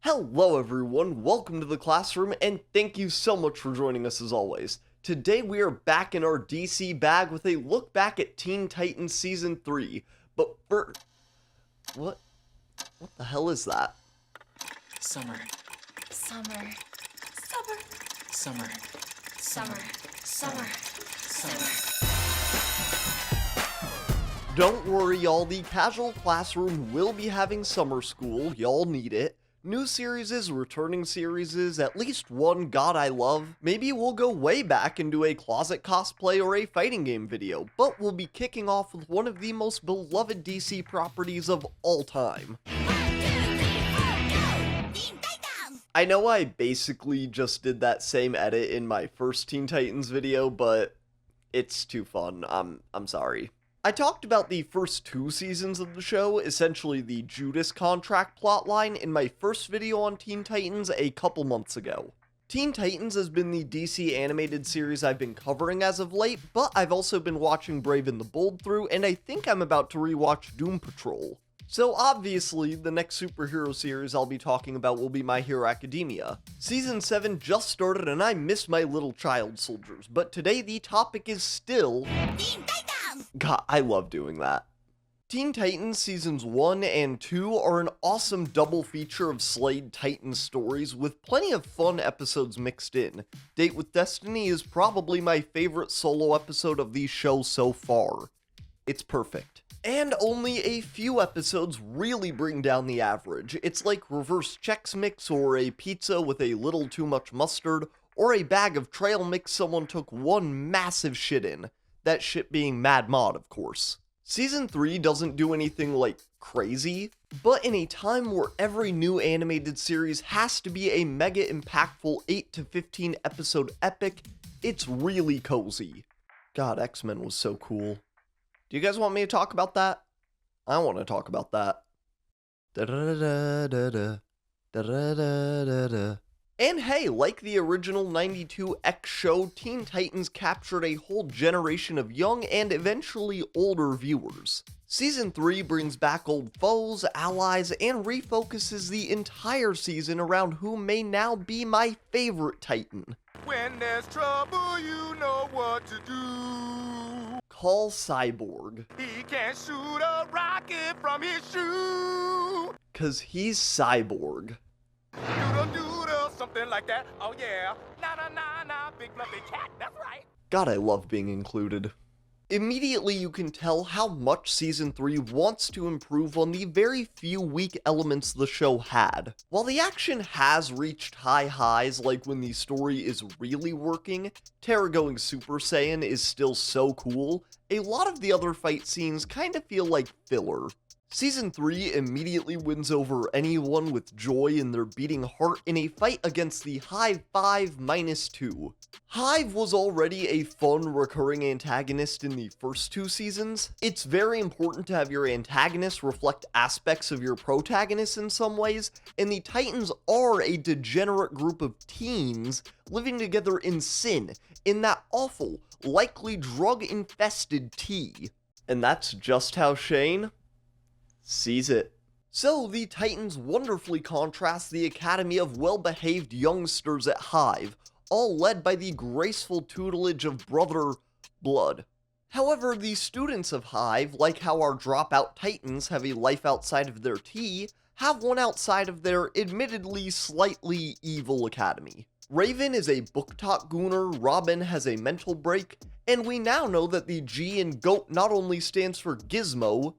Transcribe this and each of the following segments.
Hello everyone, welcome to the classroom, and thank you so much for joining us as always. Today we are back in our DC bag with a look back at Teen Titans Season 3. But first... What the hell is that? Summer. Summer. Summer. Don't worry y'all, the casual classroom will be having summer school, y'all need it. New series, returning series, at least one God I love. Maybe we'll go way back and do a closet cosplay or a fighting game video, but we'll be kicking off with one of the most beloved DC properties of all time. I know I basically just did that same edit in my first Teen Titans video, but it's too fun. I'm sorry. I talked about the first two seasons of the show, essentially the Judas contract plotline, in my first video on Teen Titans a couple months ago. Teen Titans has been the DC animated series I've been covering as of late, but I've also been watching Brave and the Bold through, and I think I'm about to rewatch Doom Patrol. So obviously, the next superhero series I'll be talking about will be My Hero Academia. Season 7 just started and I miss my little child soldiers, but today the topic is still... Teen Titans! God, I love doing that. Teen Titans Seasons 1 and 2 are an awesome double feature of Slade Titans stories with plenty of fun episodes mixed in. Date with Destiny is probably my favorite solo episode of the show so far. It's perfect. And only a few episodes really bring down the average. It's like reverse Chex Mix or a pizza with a little too much mustard, or a bag of trail mix someone took one massive shit in. That shit being Mad Mod, of course. Season 3 doesn't do anything like crazy, but in a time where every new animated series has to be a mega impactful 8 to 15 episode epic, it's really cozy. God, X-Men was so cool. Do you guys want me to talk about that? I want to talk about that. Da-da-da-da-da-da. Da-da-da-da-da. And hey, like the original 92 X show, Teen Titans captured a whole generation of young and eventually older viewers. Season 3 brings back old foes, allies, and refocuses the entire season around who may now be my favorite Titan. When there's trouble, you know what to do. Call Cyborg. He can shoot a rocket from his shoe. 'Cause he's Cyborg. Doodle, something like that. Oh yeah. Na, big fluffy cat, that's right. God, I love being included. Immediately you can tell how much Season 3 wants to improve on the very few weak elements the show had. While the action has reached high highs, like when the story is really working, Terra going Super Saiyan is still so cool, a lot of the other fight scenes kinda feel like filler. Season 3 immediately wins over anyone with joy in their beating heart in a fight against the Hive 5-2. Hive was already a fun recurring antagonist in the first two seasons. It's very important to have your antagonist reflect aspects of your protagonist in some ways, and the Titans are a degenerate group of teens living together in sin, in that awful, likely drug-infested tea. And that's just how Shane sees it. So, the Titans wonderfully contrast the academy of well-behaved youngsters at Hive, all led by the graceful tutelage of Brother Blood. However, the students of Hive, like how our dropout Titans have a life outside of their tea, have one outside of their admittedly slightly evil academy. Raven is a book-taught gooner, Robin has a mental break, and we now know that the G in GOAT not only stands for Gizmo,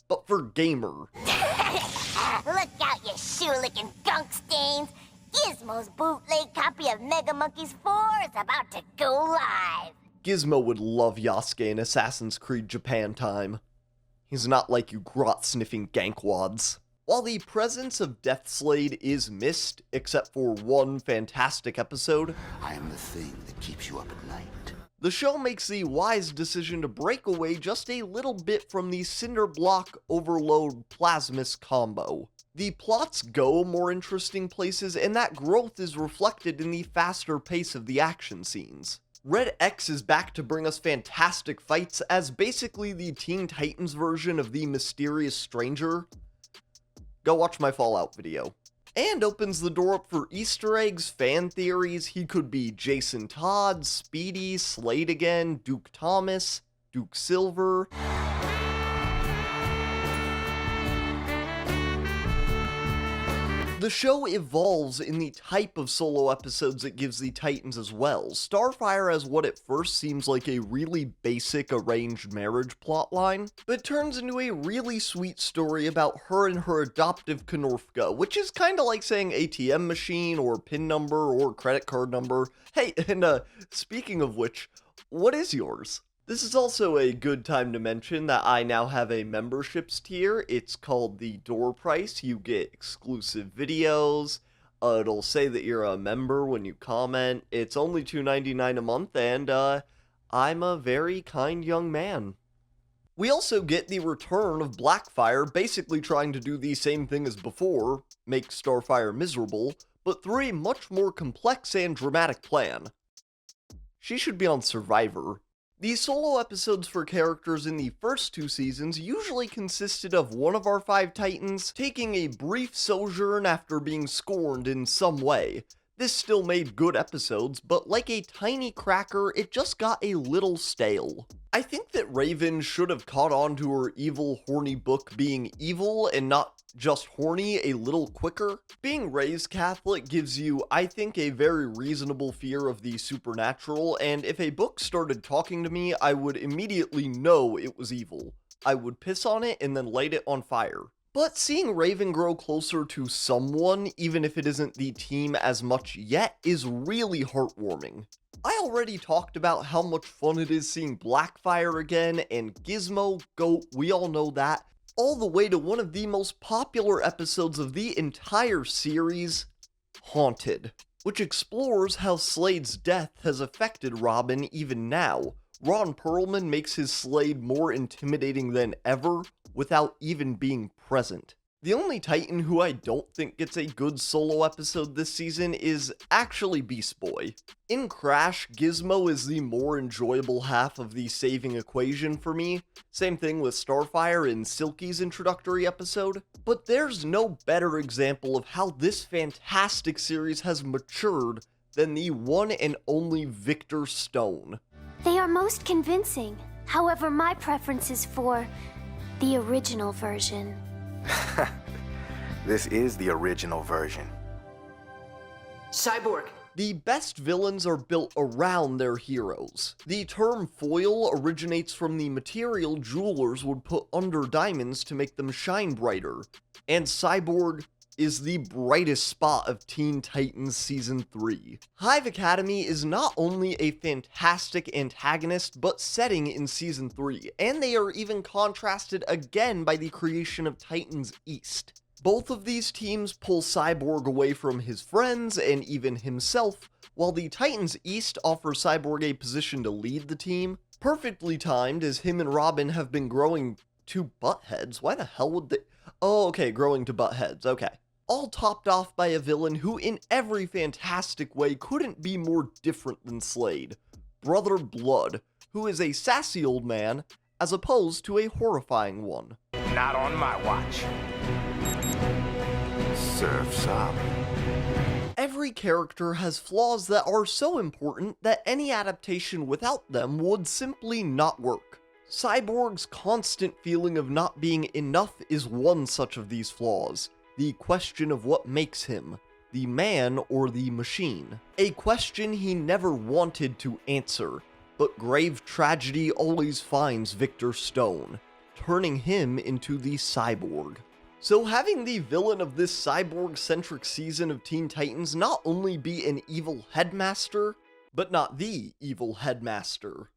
but for gamer. Look out, you shoe-licking gunk stains! Gizmo's bootleg copy of Mega Monkeys 4 is about to go live! Gizmo would love Yasuke in Assassin's Creed Japan time. He's not like you grot-sniffing gankwads. While the presence of Deathslade is missed, except for one fantastic episode, I am the thing that keeps you up at night. The show makes the wise decision to break away just a little bit from the Cinder Block Overload Plasmus combo. The plots go more interesting places, and that growth is reflected in the faster pace of the action scenes. Red X is back to bring us fantastic fights as basically the Teen Titans version of the mysterious stranger. Go watch my Fallout video. and opens the door up for Easter eggs, fan theories. He could be Jason Todd, Speedy, Slade again, Duke Thomas, Duke Silver. The show evolves in the type of solo episodes it gives the Titans as well. Starfire has what at first seems like a really basic arranged marriage plotline, but turns into a really sweet story about her and her adoptive Knorfka, which is kinda like saying ATM machine or PIN number or credit card number. Hey, and speaking of which, what is yours? This is also a good time to mention that I now have a memberships tier. It's called the Door Price. You get exclusive videos. It'll say that you're a member when you comment. It's only $2.99 a month, and I'm a very kind young man. We also get the return of Blackfire, basically trying to do the same thing as before, make Starfire miserable, but through a much more complex and dramatic plan. She should be on Survivor. The solo episodes for characters in the first 2 seasons usually consisted of one of our 5 Titans taking a brief sojourn after being scorned in some way. This still made good episodes, but like a tiny cracker, it just got a little stale. I think that Raven should have caught on to her evil, horny book being evil and not just horny a little quicker. Being raised Catholic gives you, I think, a very reasonable fear of the supernatural, and if a book started talking to me, I would immediately know it was evil. I would piss on it and then light it on fire. But seeing Raven grow closer to someone, even if it isn't the team as much yet, is really heartwarming. I already talked about how much fun it is seeing Blackfire again, and Gizmo, Goat, we all know that, all the way to one of the most popular episodes of the entire series, Haunted, which explores how Slade's death has affected Robin even now. Ron Perlman makes his Slade more intimidating than ever, without even being present. The only Titan who I don't think gets a good solo episode this season is actually Beast Boy. In Crash, Gizmo is the more enjoyable half of the saving equation for me. Same thing with Starfire in Silky's introductory episode. But there's no better example of how this fantastic series has matured than the one and only Victor Stone. They are most convincing. However, my preference is for the original version. This is the original version. Cyborg. The best villains are built around their heroes. The term foil originates from the material jewelers would put under diamonds to make them shine brighter, and Cyborg is the brightest spot of Teen Titans Season 3. Hive Academy is not only a fantastic antagonist, but setting in Season 3, and they are even contrasted again by the creation of Titans East. Both of these teams pull Cyborg away from his friends and even himself, while the Titans East offer Cyborg a position to lead the team. Perfectly timed, as him and Robin have been growing to butt heads. Why the hell would they? Oh, okay, growing to butt heads, okay. All topped off by a villain who in every fantastic way couldn't be more different than Slade. Brother Blood, who is a sassy old man, as opposed to a horrifying one. Not on my watch. Surf's up. Every character has flaws that are so important that any adaptation without them would simply not work. Cyborg's constant feeling of not being enough is one such of these flaws. The question of what makes him, the man or the machine. A question he never wanted to answer, but grave tragedy always finds Victor Stone, turning him into the Cyborg. So having the villain of this cyborg-centric season of Teen Titans not only be an evil headmaster, but not the evil headmaster.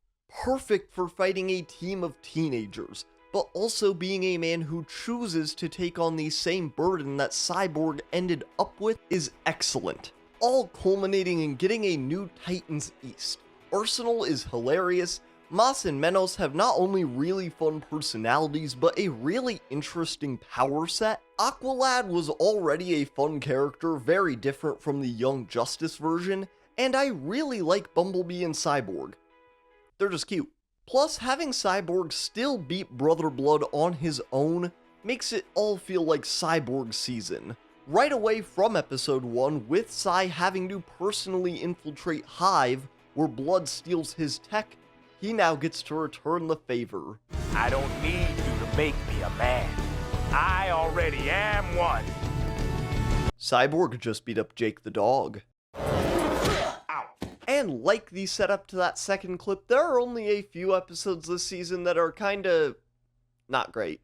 Perfect for fighting a team of teenagers, but also being a man who chooses to take on the same burden that Cyborg ended up with is excellent, all culminating in getting a new Titans East. Arsenal is hilarious, Mas and Menos have not only really fun personalities, but a really interesting power set. Aqualad was already a fun character, very different from the Young Justice version, and I really like Bumblebee and Cyborg. They're just cute. Plus, having Cyborg still beat Brother Blood on his own makes it all feel like Cyborg season. Right away from episode 1, with Cy having to personally infiltrate Hive, where Blood steals his tech, he now gets to return the favor. I don't need you to make me a man. I already am one. Cyborg just beat up Jake the dog. Ow. And like the setup to that second clip, there are only a few episodes this season that are kinda not great.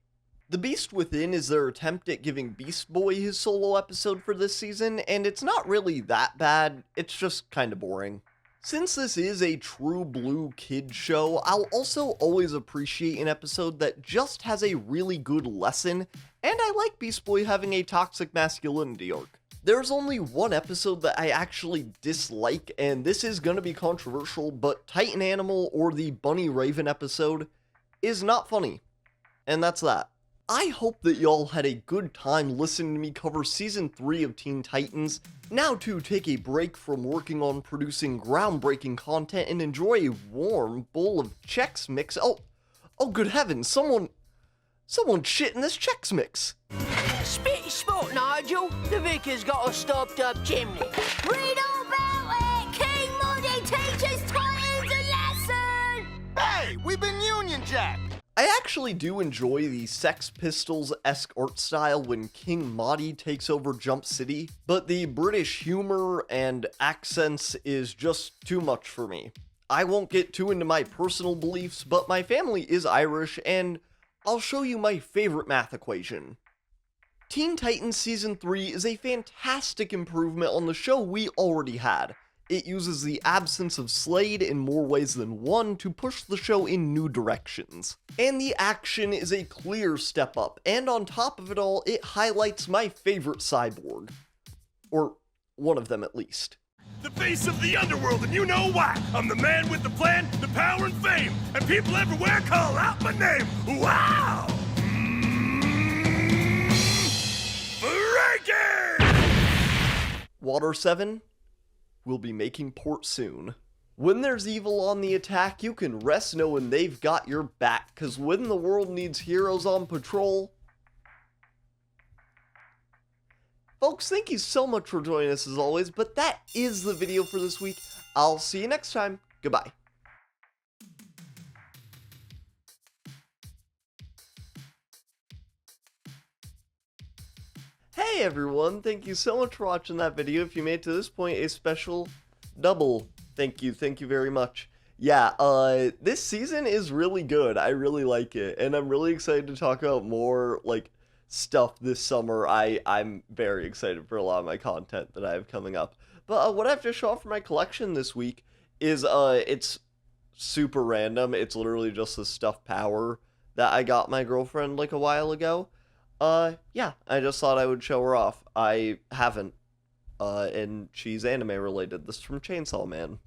The Beast Within is their attempt at giving Beast Boy his solo episode for this season, and it's not really that bad, it's just kinda boring. Since this is a true blue kid show, I'll also always appreciate an episode that just has a really good lesson, and I like Beast Boy having a toxic masculinity arc. There's only one episode that I actually dislike, and this is gonna be controversial, but Titan Animal or the Bunny Raven episode is not funny. And that's that. I hope that y'all had a good time listening to me cover Season 3 of Teen Titans. Now to take a break from working on producing groundbreaking content and enjoy a warm bowl of Chex Mix. Oh good heavens, someone shit in this Chex Mix. Spit spot, Nigel. The vicar's got a stopped up chimney. Read all about it! King Moody teaches Titans a lesson! Hey, we've been Union Jack. I actually do enjoy the Sex Pistols-esque art style when King Mahdi takes over Jump City, but the British humor and accents is just too much for me. I won't get too into my personal beliefs, but my family is Irish, and I'll show you my favorite math equation. Teen Titans Season 3 is a fantastic improvement on the show we already had. It uses the absence of Slade in more ways than one to push the show in new directions. And the action is a clear step up, and on top of it all, it highlights my favorite Cyborg. Or one of them at least. The face of the underworld, and you know why. I'm the man with the plan, the power and fame, and people everywhere call out my name. Wow! Frankie! Water 7 will be making port soon. When there's evil on the attack, you can rest knowing they've got your back, cause when the world needs heroes on patrol... Folks, thank you so much for joining us as always, but that is the video for this week. I'll see you next time. Goodbye. Hey everyone, thank you so much for watching that video. If you made it to this point, a special double thank you very much. Yeah, this season is really good. I really like it, and I'm really excited to talk about more, like, stuff this summer. I'm very excited for a lot of my content that I have coming up. But what I have to show off for my collection this week is, it's super random. It's literally just the stuffed power that I got my girlfriend, like, a while ago. Yeah, I just thought I would show her off. I haven't, and she's anime related. This is from Chainsaw Man.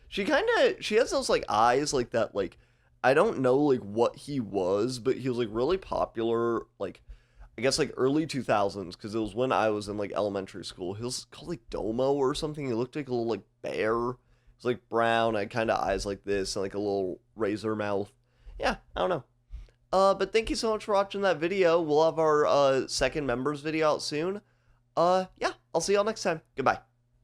She has those, like, eyes, like, that, like, I don't know, like, what he was, but he was, like, really popular, like, I guess, like, early 2000s, because it was when I was in, like, elementary school. He was called, like, Domo or something. He looked like a little, like, bear. He was, like, brown, had kind of eyes like this, and, like, a little razor mouth. Yeah, I don't know. But thank you so much for watching that video. We'll have our, second members video out soon. Yeah, I'll see y'all next time. Goodbye.